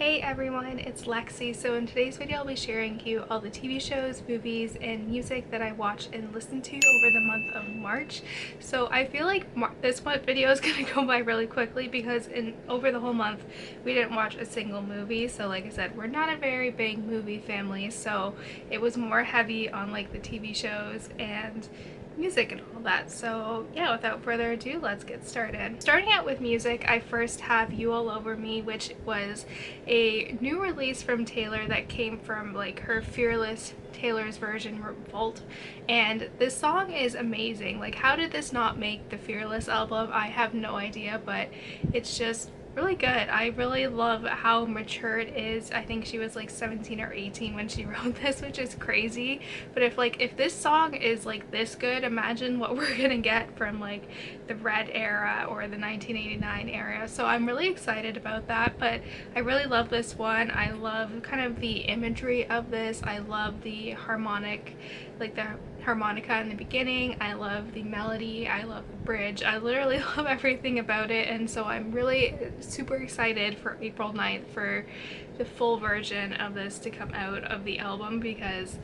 Hey everyone, it's Lexie. So in today's video I'll be sharing with you all the TV shows, movies, and music that I watched and listened to over the month of March. So I feel like this month video is going to go by really quickly because over the whole month we didn't watch a single movie. So like I said, we're not a very big movie family, so it was more heavy on like the TV shows and music and all that. So yeah, without further ado, let's get started. Starting out with music, I first have You All Over Me, which was a new release from Taylor that came from like her Fearless Taylor's version Revolt, and this song is amazing. Like, how did this not make the Fearless album? I have no idea, but it's just really good. I really love how mature it is. I think she was like 17 or 18 when she wrote this, which is crazy. But if this song is like this good, imagine what we're gonna get from like the Red era or the 1989 era. So I'm really excited about that. But I really love this one. I love kind of the imagery of this. I love the harmonic, like the harmonica in the beginning. I love the melody. I love the bridge. I literally love everything about it, and so I'm really super excited for April 9th for the full version of this to come out of the album because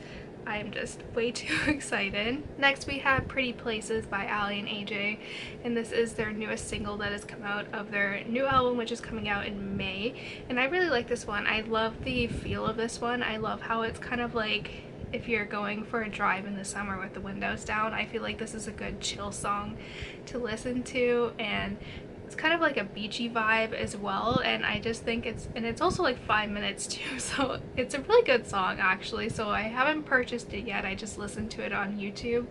I'm just way too excited. Next we have Pretty Places by Aly and AJ, and this is their newest single that has come out of their new album, which is coming out in May, and I really like this one. I love the feel of this one. I love how it's kind of like if you're going for a drive in the summer with the windows down. I feel like this is a good chill song to listen to, and it's kind of like a beachy vibe as well, and I just think it's also like 5 minutes too, so it's a really good song actually. So I haven't purchased it yet, I just listened to it on YouTube,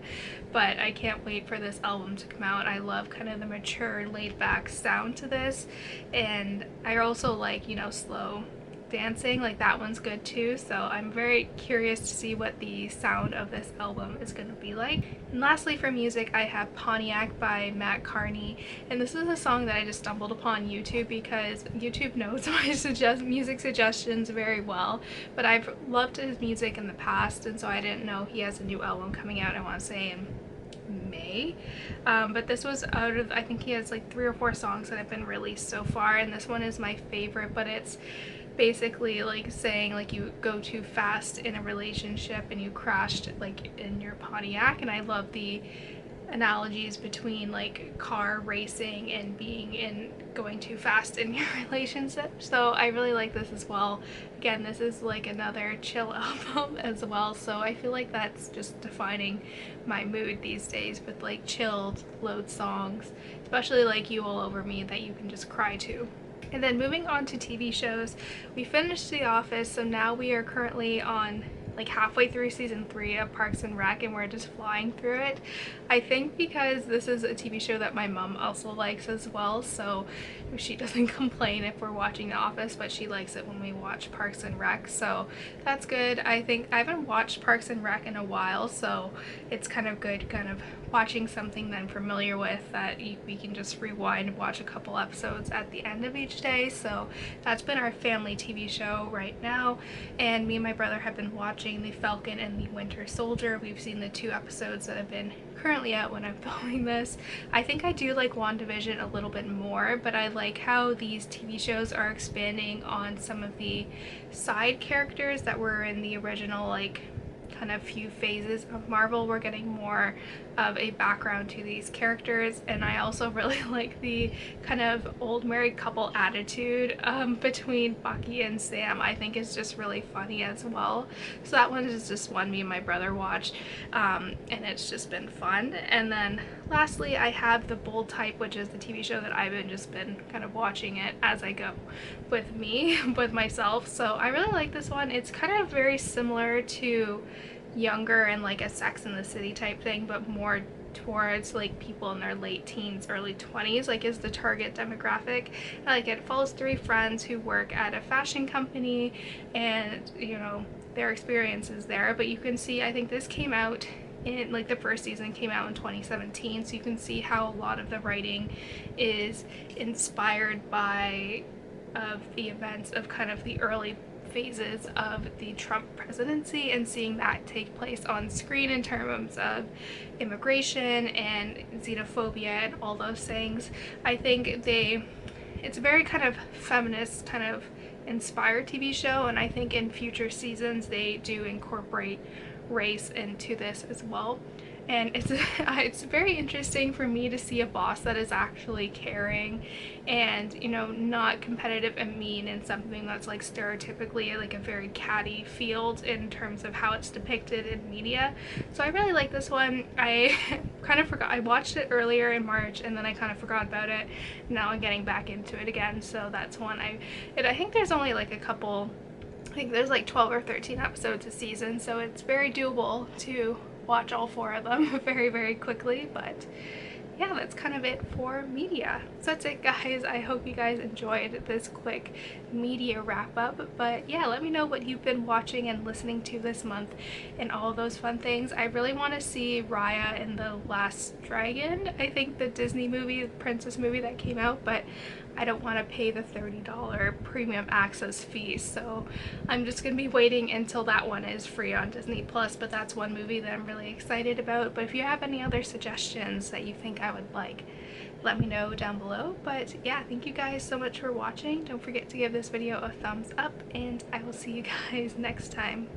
but I can't wait for this album to come out. I love kind of the mature laid back sound to this, and I also like, you know, slow dancing, like that one's good too. So I'm very curious to see what the sound of this album is going to be like. And lastly, for music, I have Pontiac by Mat Kearney, and this is a song that I just stumbled upon YouTube because YouTube knows my music suggestions very well, but I've loved his music in the past, and so I didn't know he has a new album coming out, I want to say in May, but this was out of, I think he has like 3 or 4 songs that have been released so far, and this one is my favorite. But it's basically like saying like you go too fast in a relationship and you crashed like in your Pontiac, and I love the analogies between like car racing and going too fast in your relationship. So I really like this as well. Again, this is like another chill album as well, so I feel like that's just defining my mood these days with like chilled load songs, especially like You All Over Me that you can just cry to. And then moving on to TV shows, we finished The Office, so now we are currently on like halfway through season 3 of Parks and Rec, and we're just flying through it. I think because this is a TV show that my mom also likes as well, so she doesn't complain if we're watching The Office, but she likes it when we watch Parks and Rec, so that's good. I think I haven't watched Parks and Rec in a while, so it's kind of good kind of watching something that I'm familiar with that we can just rewind and watch a couple episodes at the end of each day. So that's been our family TV show right now, and me and my brother have been watching The Falcon and the Winter Soldier. We've seen the 2 episodes that have been currently out when I'm filming this. I think I do like WandaVision a little bit more, but I like how these TV shows are expanding on some of the side characters that were in the original like kind of few phases of Marvel. We're getting more of a background to these characters, and I also really like the kind of old married couple attitude between Bucky and Sam. I think is just really funny as well. So that one is just one me and my brother watched, and it's just been fun. And then lastly, I have The Bold Type, which is the TV show that I've just been kind of watching it as I go with myself. So I really like this one. It's kind of very similar to Younger and like a Sex and the City type thing, but more towards like people in their late teens, early 20s, like is the target demographic. Like it follows 3 friends who work at a fashion company, and you know their experiences there. But you can see, I think this came out in like the first season came out in 2017, so you can see how a lot of the writing is inspired by the events of kind of the early phases of the Trump presidency, and seeing that take place on screen in terms of immigration and xenophobia and all those things. I think it's very kind of feminist kind of inspired TV show, and I think in future seasons they do incorporate race into this as well. And it's very interesting for me to see a boss that is actually caring and, you know, not competitive and mean in something that's like stereotypically like a very catty field in terms of how it's depicted in media. So I really like this one. I kind of forgot, I watched it earlier in March and then I kind of forgot about it. Now I'm getting back into it again, so that's one I think there's only like a couple, I think there's like 12 or 13 episodes a season, so it's very doable to watch all 4 of them very, very quickly. But yeah, that's kind of it for media. So that's it, guys. I hope you guys enjoyed this quick media wrap up. But yeah, let me know what you've been watching and listening to this month and all those fun things. I really want to see Raya and the Last Dragon, I think the Disney movie, the princess movie that came out, but I don't want to pay the $30 premium access fee, so I'm just gonna be waiting until that one is free on Disney Plus. But that's one movie that I'm really excited about. But if you have any other suggestions that you think I would like, let me know down below. But yeah, thank you guys so much for watching. Don't forget to give this video a thumbs up, and I will see you guys next time.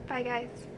Bye, guys.